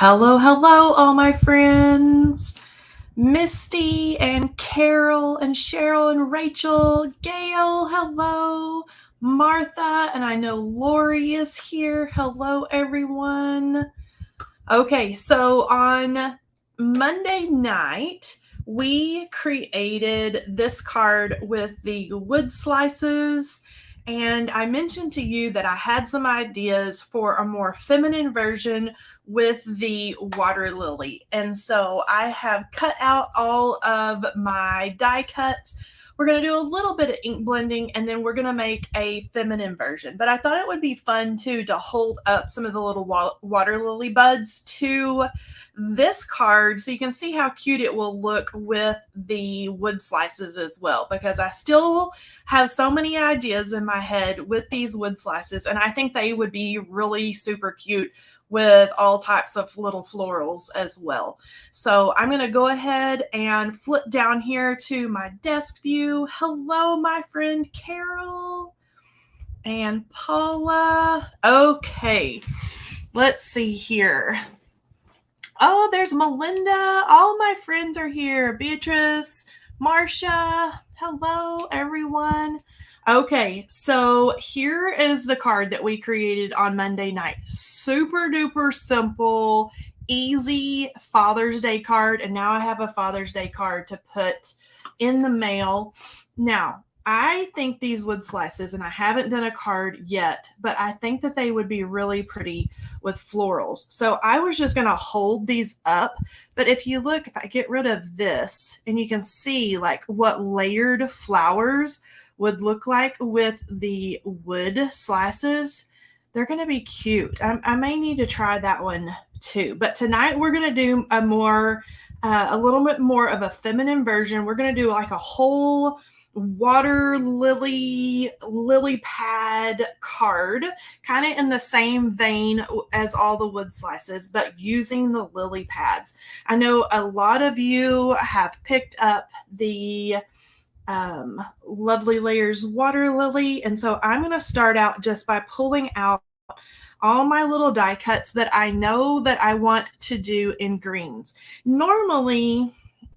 Hello, hello, all my friends. Misty and Carol and Cheryl and Rachel, Gail, hello. Martha, and I know Lori is here. Hello, everyone. Okay, so on Monday night, we created this card with the wood slices. And I mentioned to you that I had some ideas for a more feminine version with the water lily. And so I have cut out all of my die cuts. We're going to do a little bit of ink blending and then we're going to make a feminine version. But I thought it would be fun too to hold up some of the little water lily buds to this card so you can see how cute it will look with the wood slices as well, because I still have so many ideas in my head with these wood slices and I think they would be really super cute with all types of little florals as well. So I'm going to go ahead and flip down here to my desk view. Hello, my friend Carol and Paula. Okay, let's see here. Oh, there's Melinda. All my friends are here. Beatrice, Marcia. Hello, everyone. Okay, so here is the card that we created on Monday night. Super duper simple, easy Father's Day card. And now I have a Father's Day card to put in the mail. Now, I think these wood slices, and I haven't done a card yet, but I think that they would be really pretty with florals. So I was just going to hold these up. But if you look, if I get rid of this, and you can see like what layered flowers would look like with the wood slices, they're going to be cute. I may need to try that one too. But tonight we're going to do a little bit more of a feminine version. We're going to do like a whole water lily pad card, kind of in the same vein as all the wood slices, but using the lily pads. I know a lot of you have picked up the Lovely Layers water lily, and so I'm going to start out just by pulling out all my little die cuts that I know that I want to do in greens. Normally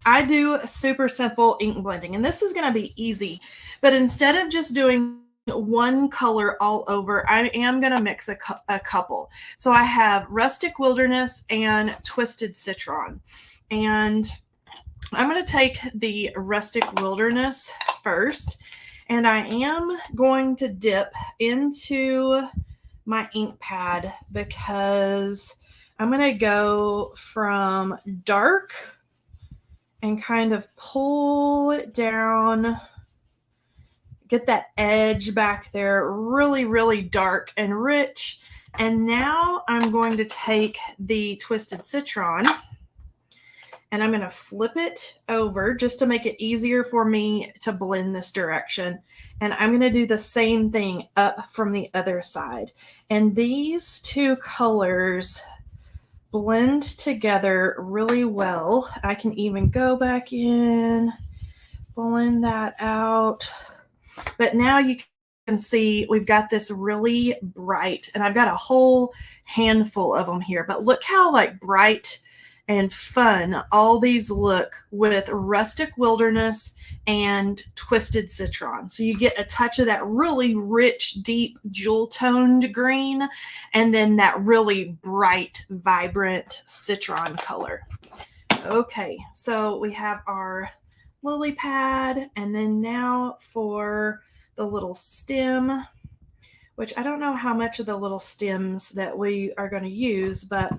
I do super simple ink blending, and this is going to be easy, but instead of just doing one color all over, I am going to mix a couple. So I have Rustic Wilderness and Twisted Citron, and I'm going to take the Rustic Wilderness first, and I am going to dip into my ink pad because I'm going to go from dark and kind of pull it down, get that edge back there, really, really dark and rich. And now I'm going to take the Twisted Citron and I'm going to flip it over just to make it easier for me to blend this direction. And I'm going to do the same thing up from the other side. And these two colors blend together really well. I can even go back in, blend that out. But now you can see we've got this really bright, and I've got a whole handful of them here, but look how like bright and fun all these look with Rustic Wilderness and Twisted Citron. So you get a touch of that really rich, deep, jewel-toned green, and then that really bright, vibrant citron color. Okay, so we have our lily pad, and then now for the little stem, which I don't know how much of the little stems that we are going to use, but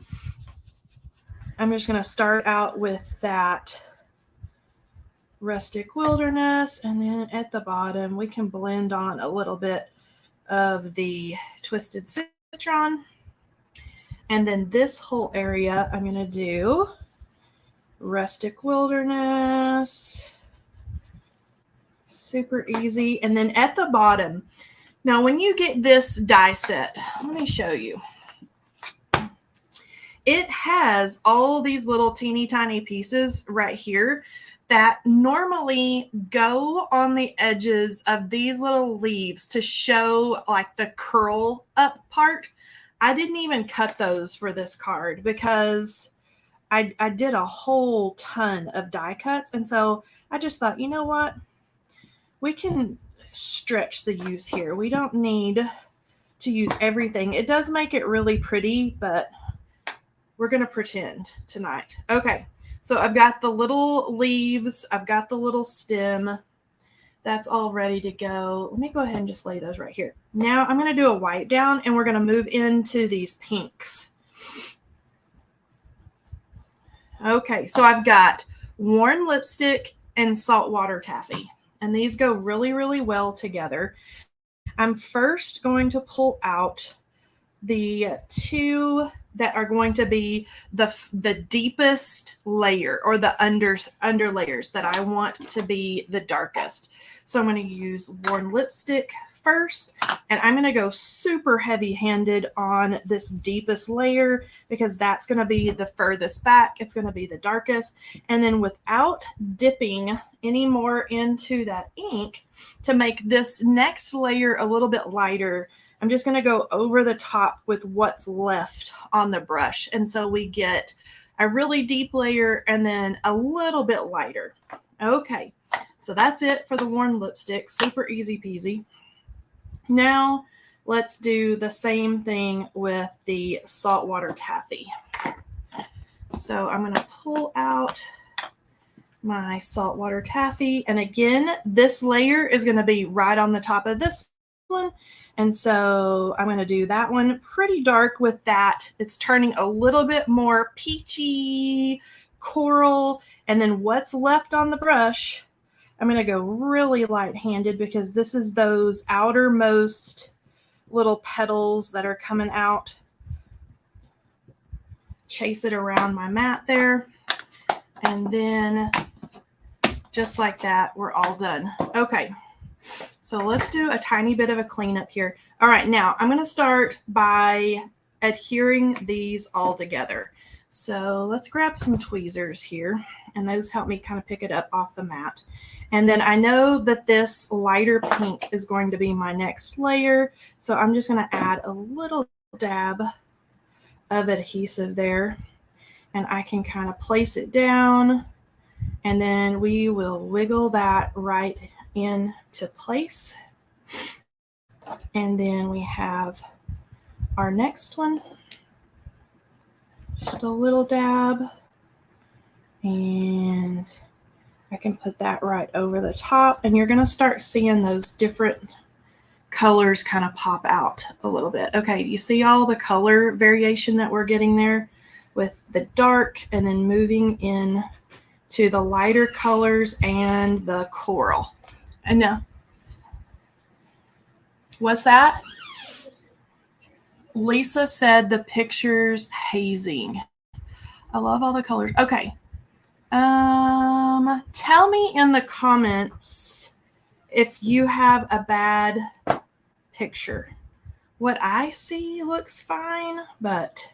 I'm just going to start out with that Rustic Wilderness, and then at the bottom we can blend on a little bit of the Twisted Citron. And then this whole area I'm going to do Rustic Wilderness. Super easy. And then at the bottom, now when you get this die set, let me show you. It has all these little teeny tiny pieces right here that normally go on the edges of these little leaves to show like the curl up part. I didn't even cut those for this card because I did a whole ton of die cuts. And so I just thought, you know what? We can stretch the use here. We don't need to use everything. It does make it really pretty, but we're going to pretend tonight. Okay, so I've got the little leaves. I've got the little stem. That's all ready to go. Let me go ahead and just lay those right here. Now I'm going to do a wipe down, and we're going to move into these pinks. Okay, so I've got worn lipstick and saltwater taffy, and these go really, really well together. I'm first going to pull out the two that are going to be the deepest layer, or the under layers that I want to be the darkest. So I'm going to use worn lipstick first, and I'm going to go super heavy-handed on this deepest layer because that's going to be the furthest back. It's going to be the darkest. And then without dipping any more into that ink, to make this next layer a little bit lighter, I'm just going to go over the top with what's left on the brush. And so we get a really deep layer and then a little bit lighter. Okay, so that's it for the worn lipstick. Super easy peasy. Now let's do the same thing with the saltwater taffy. So I'm going to pull out my saltwater taffy. And again, this layer is going to be right on the top of this one. And so I'm going to do that one pretty dark with that. It's turning a little bit more peachy coral. And then what's left on the brush, I'm going to go really light-handed because this is those outermost little petals that are coming out. Chase it around my mat there. And then just like that, we're all done. Okay. So let's do a tiny bit of a cleanup here. All right, now I'm going to start by adhering these all together. So let's grab some tweezers here, and those help me kind of pick it up off the mat. And then I know that this lighter pink is going to be my next layer, so I'm just going to add a little dab of adhesive there, and I can kind of place it down, and then we will wiggle that right into place. And then we have our next one, just a little dab, and I can put that right over the top, and you're going to start seeing those different colors kind of pop out a little bit. Okay, you see all the color variation that we're getting there with the dark and then moving in to the lighter colors and the coral. And now, what's that? Lisa said the picture's hazing. I love all the colors. Okay. Tell me in the comments if you have a bad picture. What I see looks fine, but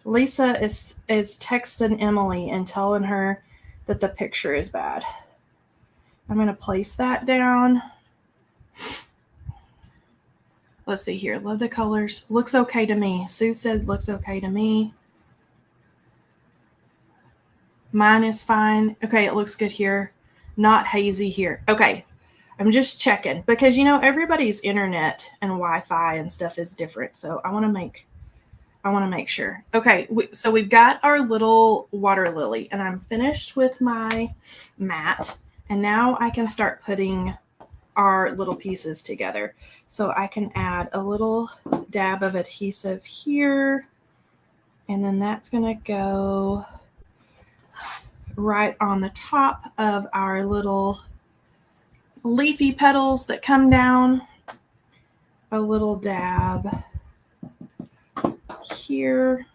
Lisa is texting Emily and telling her that the picture is bad. I'm going to place that down. Let's see here. Love the colors. Looks okay to me. Sue said looks okay to me. Mine is fine. Okay, it looks good here. Not hazy here. Okay, I'm just checking because, you know, everybody's internet and Wi-Fi and stuff is different. So I want to make sure. Okay, so we've got our little water lily, and I'm finished with my mat. And now I can start putting our little pieces together. So I can add a little dab of adhesive here, and then that's going to go right on the top of our little leafy petals that come down. A little dab here,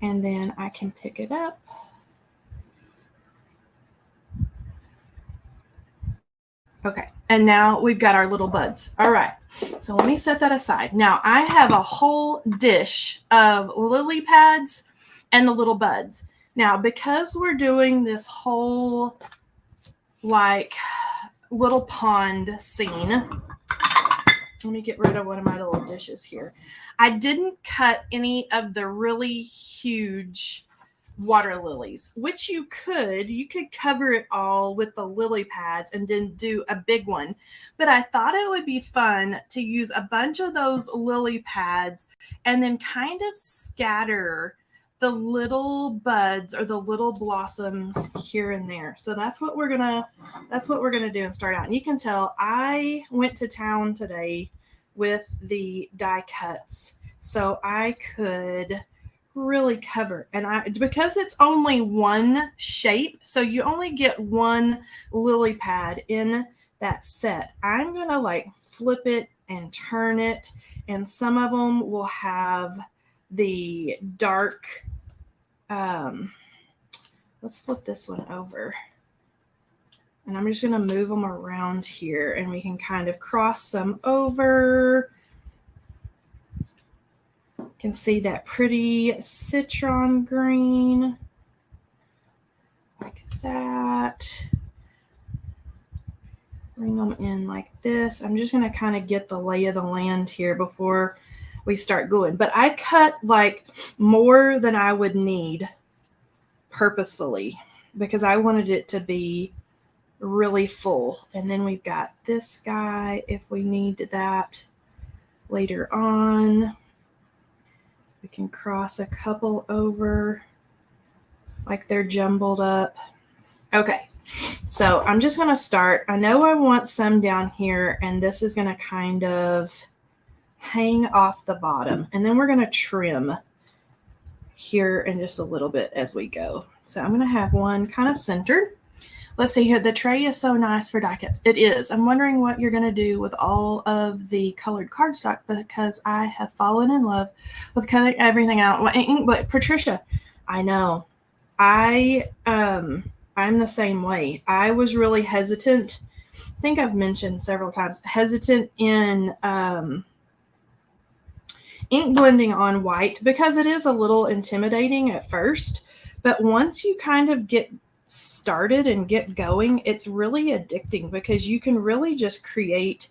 and then I can pick it up. Okay, and now we've got our little buds. All right, so let me set that aside. Now I have a whole dish of lily pads and the little buds. Now, because we're doing this whole like little pond scene, let me get rid of one of my little dishes here. I didn't cut any of the really huge water lilies, which you could cover it all with the lily pads and then do a big one. But I thought it would be fun to use a bunch of those lily pads and then kind of scatter the little buds or the little blossoms here and there. So that's what we're gonna do and start out. And you can tell I went to town today with the die cuts, so I could really cover. And because it's only one shape, so you only get one lily pad in that set, I'm gonna like flip it and turn it, and some of them will have the dark let's flip this one over, and I'm just gonna move them around here, and we can kind of cross some over. You can see that pretty citron green, like that. Bring them in like this. I'm just gonna kind of get the lay of the land here before we start gluing. But I cut like more than I would need purposefully because I wanted it to be really full. And then we've got this guy if we need that later on. We can cross a couple over like they're jumbled up. Okay, so I'm just going to start. I know I want some down here, and this is going to kind of hang off the bottom. And then we're going to trim here in just a little bit as we go. So I'm going to have one kind of centered. Let's see here. The tray is so nice for die cuts. It is. I'm wondering what you're going to do with all of the colored cardstock because I have fallen in love with cutting everything out. But Patricia, I know. I'm the same way. I was really hesitant. I think I've mentioned several times, hesitant in ink blending on white because it is a little intimidating at first. But once you kind of get started and get going, it's really addicting because you can really just create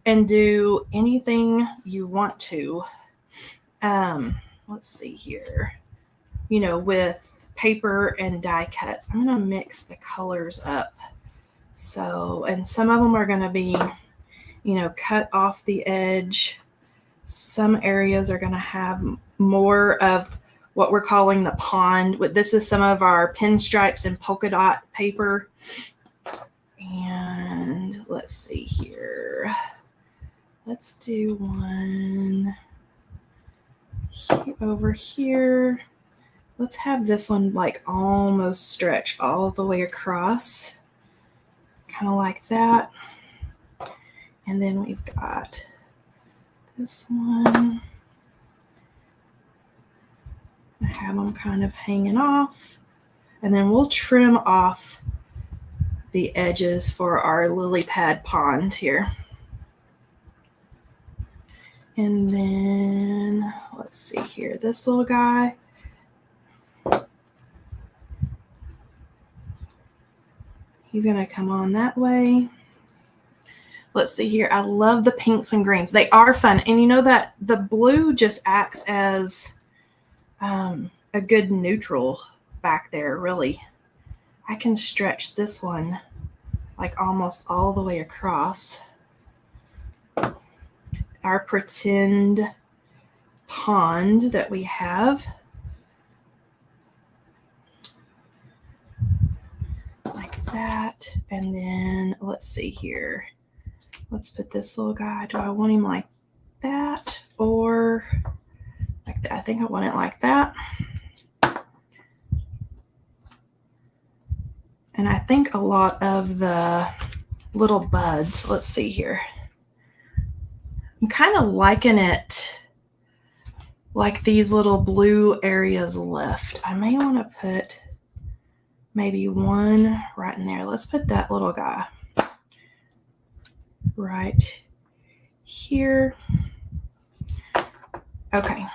and do anything you want to. Let's see here. With paper and die cuts, I'm going to mix the colors up. So, and some of them are going to be, cut off the edge. Some areas are going to have more of what we're calling the pond. This is some of our pinstripes and polka dot paper. And let's see here. Let's do one over here. Let's have this one like almost stretch all the way across. Kind of like that. And then we've got this one. I have them kind of hanging off. And then we'll trim off the edges for our lily pad pond here. And then let's see here, this little guy. He's going to come on that way. Let's see here. I love the pinks and greens. They are fun. And that the blue just acts as a good neutral back there, really. I can stretch this one like almost all the way across. Our pretend pond that we have. Like that. And then let's see here. Let's put this little guy. Do I want him like that or like that? I think I want it like that. And I think a lot of the little buds, let's see here. I'm kind of liking it like these little blue areas left. I may want to put maybe one right in there. Let's put that little guy right here. Okay.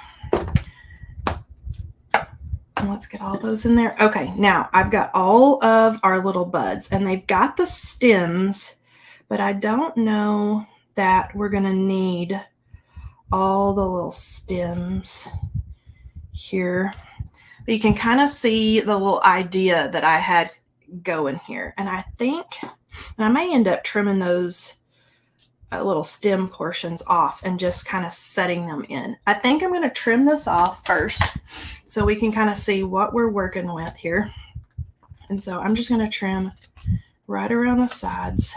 And let's get all those in there. Okay, now I've got all of our little buds and they've got the stems, but I don't know that we're going to need all the little stems here. But you can kind of see the little idea that I had going here. And I think, and I may end up trimming those little stem portions off and just kind of setting them in. I think I'm going to trim this off first so we can kind of see what we're working with here. And so I'm just going to trim right around the sides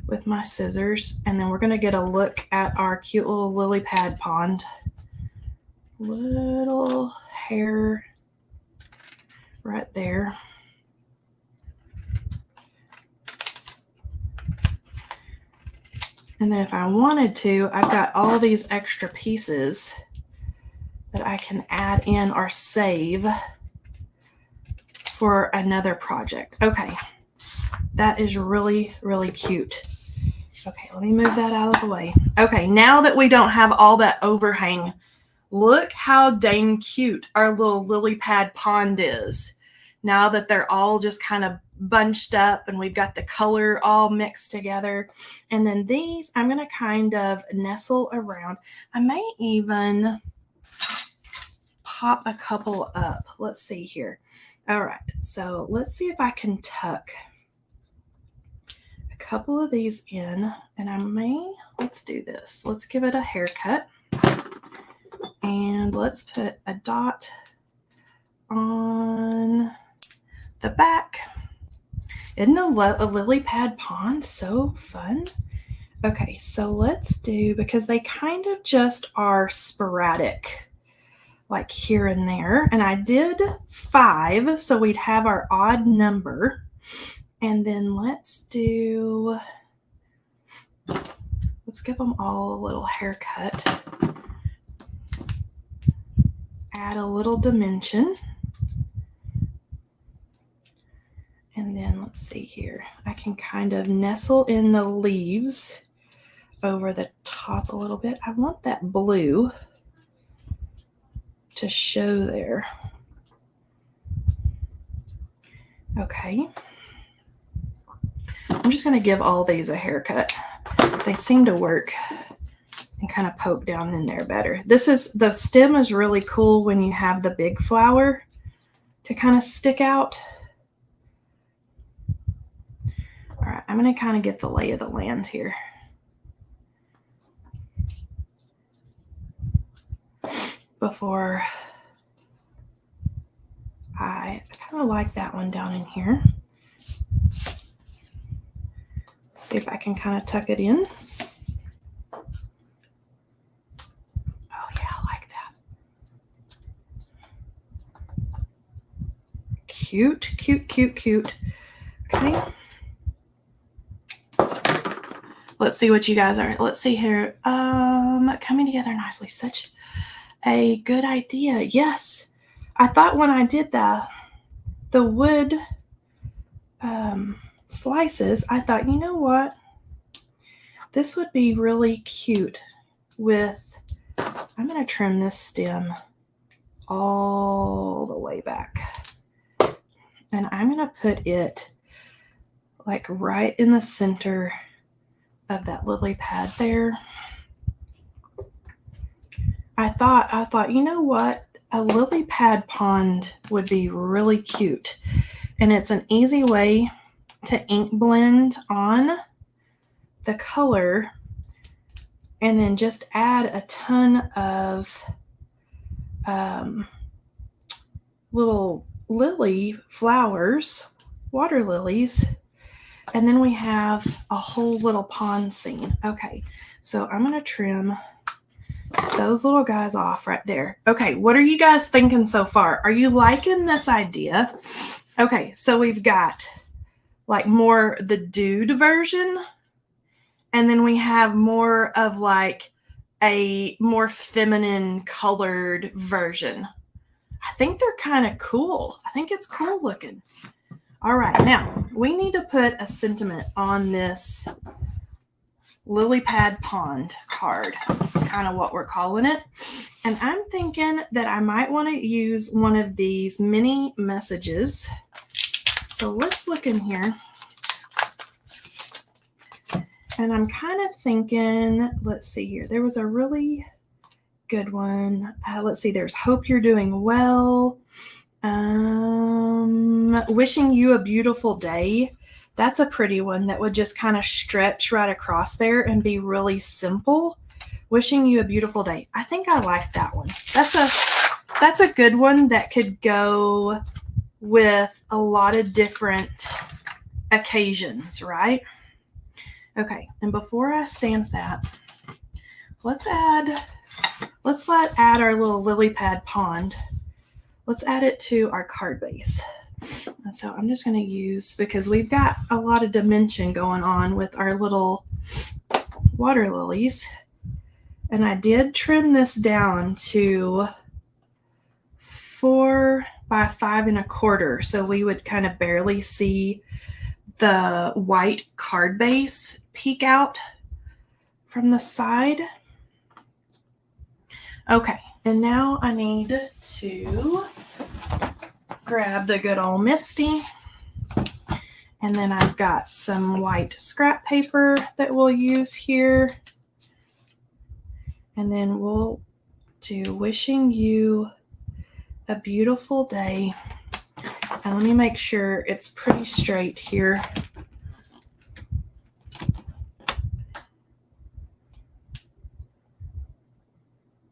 with my scissors. And then we're going to get a look at our cute little lily pad pond. Little hair right there. And then if I wanted to, I've got all these extra pieces that I can add in or save for another project. Okay, that is really, really cute. Okay, let me move that out of the way. Okay, now that we don't have all that overhang, look how dang cute our little lily pad pond is. Now that they're all just kind of bunched up and we've got the color all mixed together. And then these, I'm going to kind of nestle around. I may even pop a couple up. Let's see here. All right, so let's see if I can tuck a couple of these in, and let's do this. Let's give it a haircut, and let's put a dot on the back. Isn't a lily pad pond so fun? Okay, so let's do, because they kind of just are sporadic, like here and there. And I did 5, so we'd have our odd number. And then let's give them all a little haircut. Add a little dimension. And then let's see here. I can kind of nestle in the leaves over the top a little bit. I want that blue to show there. Okay. I'm just going to give all these a haircut. They seem to work and kind of poke down in there better. The stem is really cool when you have the big flower to kind of stick out. All right, I'm going to kind of get the lay of the land here. Before I kind of like that one down in here. See if I can kind of tuck it in. Oh yeah, I like that. Cute, cute, cute, cute. Okay. Let's see what you guys are. Let's see here. Coming together nicely. Such a good idea. Yes. I thought when I did the wood slices, I thought, you know what? This would be really cute with, I'm going to trim this stem all the way back. And I'm going to put it like right in the center of that lily pad there. I thought, you know what? A lily pad pond would be really cute. And it's an easy way to ink blend on the color and then just add a ton of little lily flowers, water lilies. And then we have a whole little pond scene. Okay, so I'm going to trim those little guys off right there. Okay, what are you guys thinking so far? Are you liking this idea? Okay, so we've got like more the dude version, and then we have more of like a more feminine colored version. I think they're kind of cool. I think it's cool looking. All right, now we need to put a sentiment on this lily pad pond card. It's kind of what we're calling it. And I'm thinking that I might want to use one of these mini messages. So let's look in here. And I'm kind of thinking, let's see here. There was a really good one. Let's see, there's Hope You're Doing Well. Wishing You a Beautiful Day. That's a pretty one that would just kind of stretch right across there and be really simple. Wishing You a Beautiful Day. I think I like that one. That's a good one that could go with a lot of different occasions, right? Okay, and before I stamp that, let's add our little lily pad pond. Let's add it to our card base. And so I'm just going to use, because we've got a lot of dimension going on with our little water lilies. And I did trim this down to 4 by 5 1/4. So we would kind of barely see the white card base peek out from the side. Okay, and now I need to grab the good old Misty. And then I've got some white scrap paper that we'll use here. And then we'll do Wishing You a Beautiful Day. And let me make sure it's pretty straight here.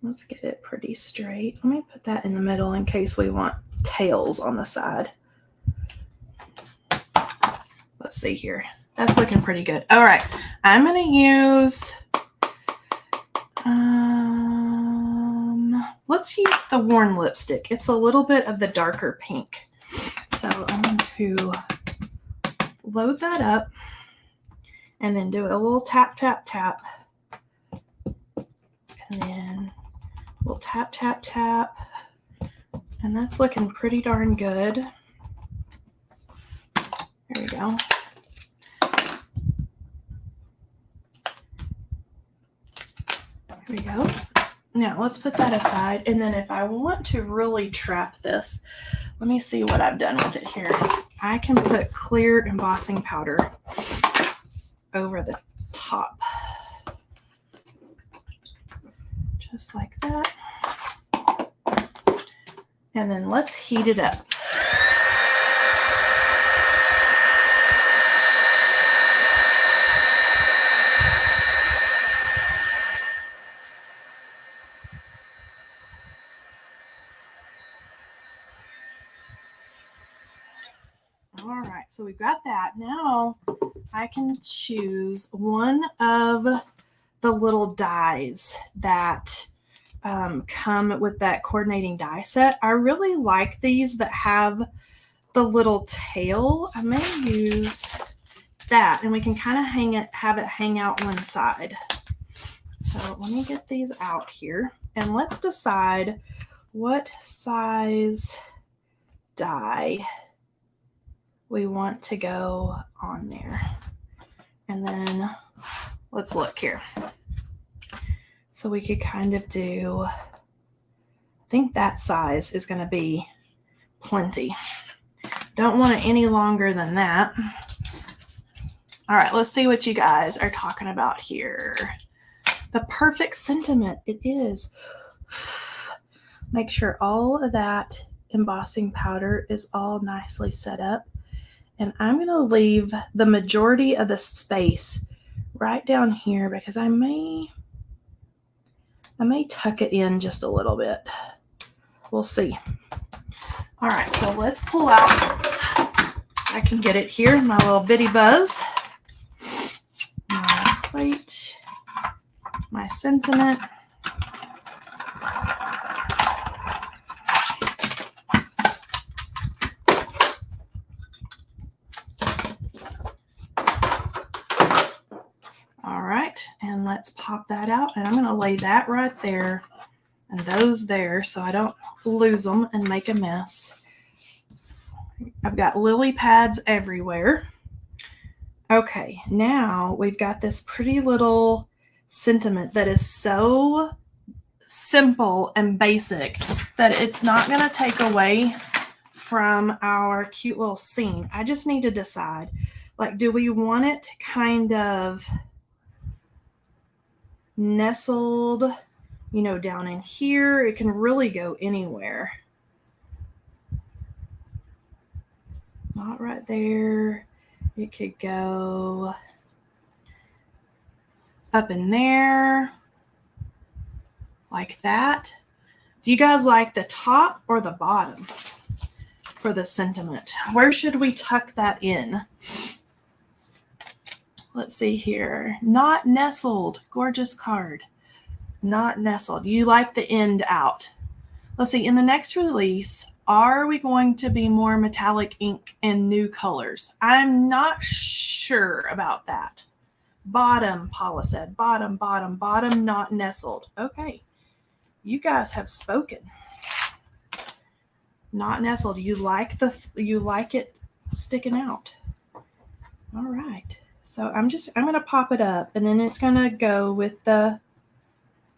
Let's get it pretty straight. Let me put that in the middle in case we want tails on the side. Let's see here. That's looking pretty good. All right. I'm going to use, let's use the Worn lipstick. It's a little bit of the darker pink. So I'm going to load that up and then do a little tap, tap, tap. And then we'll tap, tap, tap. And that's looking pretty darn good. There we go. There we go. Now let's put that aside. And then if I want to really trap this, let me see what I've done with it here. I can put clear embossing powder over the top. Just like that. And then let's heat it up. All right, so we've got that. Now I can choose one of the little dies that come with that coordinating die set. I really like these that have the little tail. I may use that, and we can kind of have it hang out one side. So let me get these out here, and let's decide what size die we want to go on there. And then let's look here. So we could kind of do, I think that size is going to be plenty. Don't want it any longer than that. All right, let's see what you guys are talking about here. The perfect sentiment, it is. Make sure all of that embossing powder is all nicely set up. And I'm going to leave the majority of the space right down here because I may tuck it in just a little bit. We'll see. All right, so let's pull out. I can get it here, my little bitty buzz. My plate, my sentiment. All right, and let's pop that out. And I'm going to lay that right there and those there so I don't lose them and make a mess. I've got lily pads everywhere. Okay, now we've got this pretty little sentiment that is so simple and basic that it's not going to take away from our cute little scene. I just need to decide, like, do we want it to kind of, nestled, you know, down in here. It can really go anywhere. Not right there. It could go up in there like that. Do you guys like the top or the bottom for the sentiment? Where should we tuck that in? Let's see here. Not nestled. Gorgeous card. Not nestled. You like the end out. Let's see. In the next release, are we going to be more metallic ink and new colors? I'm not sure about that. Bottom, Paula said. Bottom, bottom, bottom, not nestled. Okay. You guys have spoken. Not nestled. You like it sticking out. All right. So I'm going to pop it up, and then it's going to go with the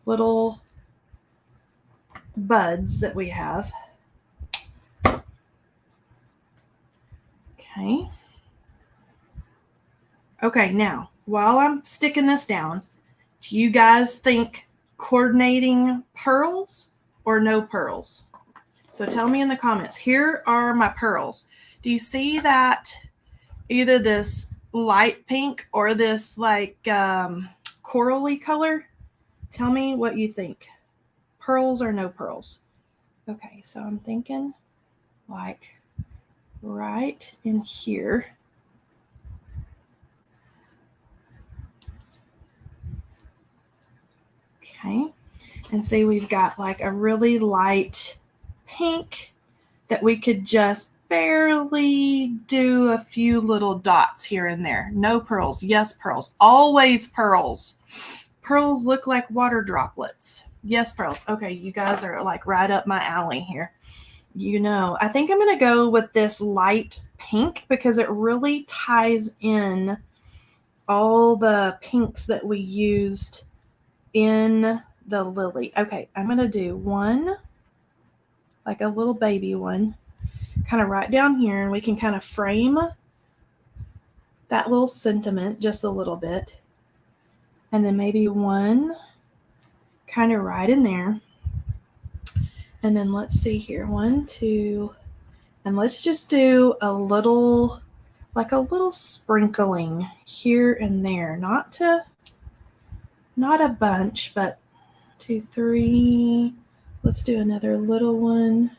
little buds that we have. Okay. Okay, now, while I'm sticking this down, do you guys think coordinating pearls or no pearls? So tell me in the comments. Here are my pearls. Do you see that either this light pink or this like corally color? Tell me what you think. Pearls or no pearls? Okay, so I'm thinking like right in here. Okay, and see we've got like a really light pink that we could just barely do a few little dots here and there. No pearls. Yes, pearls. Always pearls. Pearls look like water droplets. Yes, pearls. Okay, you guys are like right up my alley here. You know, I think I'm going to go with this light pink because it really ties in all the pinks that we used in the lily. Okay, I'm going to do one, like a little baby one, kind of right down here, and we can kind of frame that little sentiment just a little bit. And then maybe one kind of right in there. And then let's see here. 1, 2, and let's just do a little, like a little sprinkling here and there. Not a bunch, but 2, 3. Let's do another little one.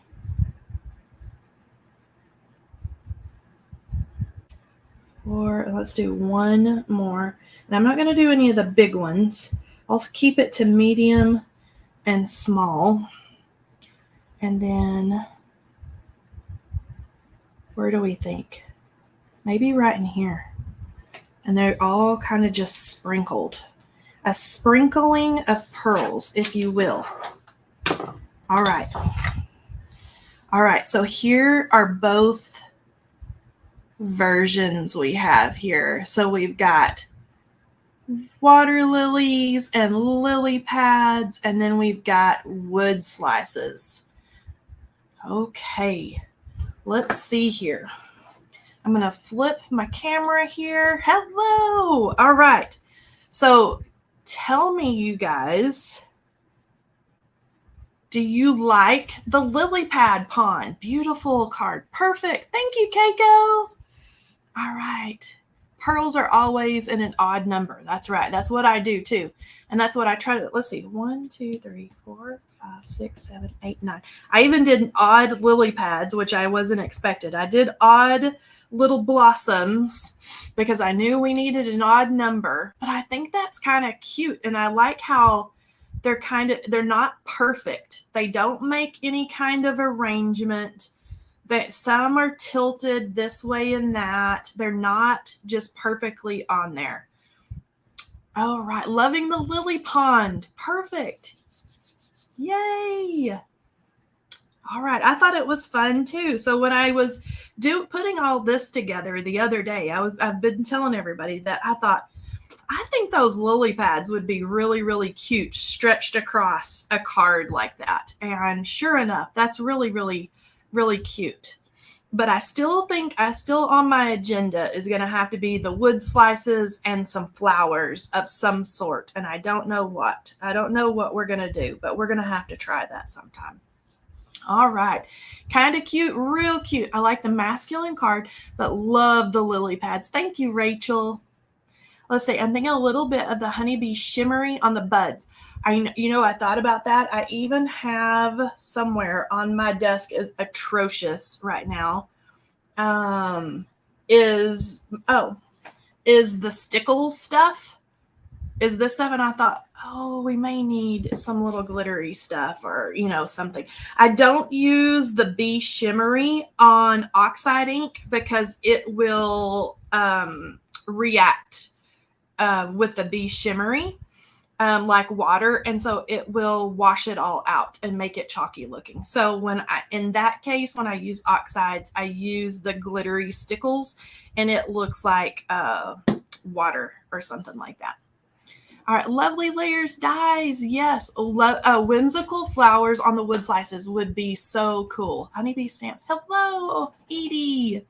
4. Let's do one more. And I'm not going to do any of the big ones. I'll keep it to medium and small. And then where do we think? Maybe right in here. And they're all kind of just sprinkled. A sprinkling of pearls, if you will. All right. All right, so here are both versions we have here. So we've got water lilies and lily pads, and then we've got wood slices. Okay, let's see here. I'm going to flip my camera here. Hello. All right. So tell me, you guys, do you like the lily pad pond? Beautiful card. Perfect. Thank you, Keiko. All right. Pearls are always in an odd number. That's right. That's what I do too. And that's what I try to, let's see, 1, 2, 3, 4, 5, 6, 7, 8, 9. I even did odd lily pads, which I wasn't expected. I did odd little blossoms because I knew we needed an odd number, but I think that's kind of cute. And I like how they're not perfect. They don't make any kind of arrangement. That some are tilted this way and that. They're not just perfectly on there. All right. Loving the lily pond. Perfect. Yay. All right. I thought it was fun too. So when I was putting all this together the other day, I've been telling everybody that I think those lily pads would be really, really cute stretched across a card like that. And sure enough, that's really, really, really cute. But I still think on my agenda is going to have to be the wood slices and some flowers of some sort. And I don't know what. I don't know what we're going to do, but we're going to have to try that sometime. All right. Kind of cute, real cute. I like the masculine card, but love the lily pads. Thank you, Rachel. Let's see. I'm thinking a little bit of the honeybee shimmery on the buds. I thought about that. I even have somewhere on my desk is atrocious right now. Is the stickles stuff? Is this stuff? And I thought, oh, we may need some little glittery stuff or, something. I don't use the bee shimmery on oxide ink because it will react with the bee shimmery like water, and so it will wash it all out and make it chalky looking. So in that case, when I use oxides, I use the glittery stickles, and it looks like water or something like that. All right, lovely layers dies. Yes, whimsical flowers on the wood slices would be so cool. Honeybee stamps. Hello, Edie.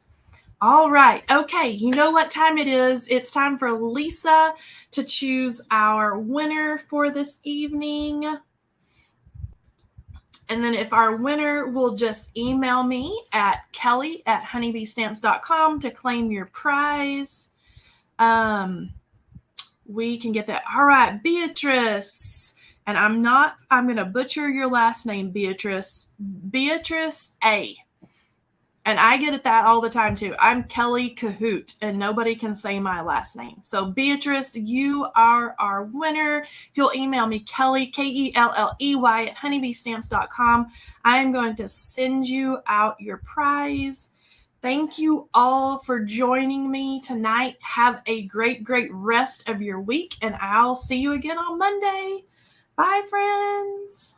All right. Okay. You know what time it is? It's time for Lisa to choose our winner for this evening. And then if our winner will just email me at Kelley@honeybeestamps.com to claim your prize. We can get that. All right, Beatrice. And I'm going to butcher your last name, Beatrice. Beatrice A. And I get at that all the time too. I'm Kelley Cahoot, and nobody can say my last name. So Beatrice, you are our winner. You'll email me, Kelley, Kelley @honeybeestamps.com. I am going to send you out your prize. Thank you all for joining me tonight. Have a great, great rest of your week, and I'll see you again on Monday. Bye, friends.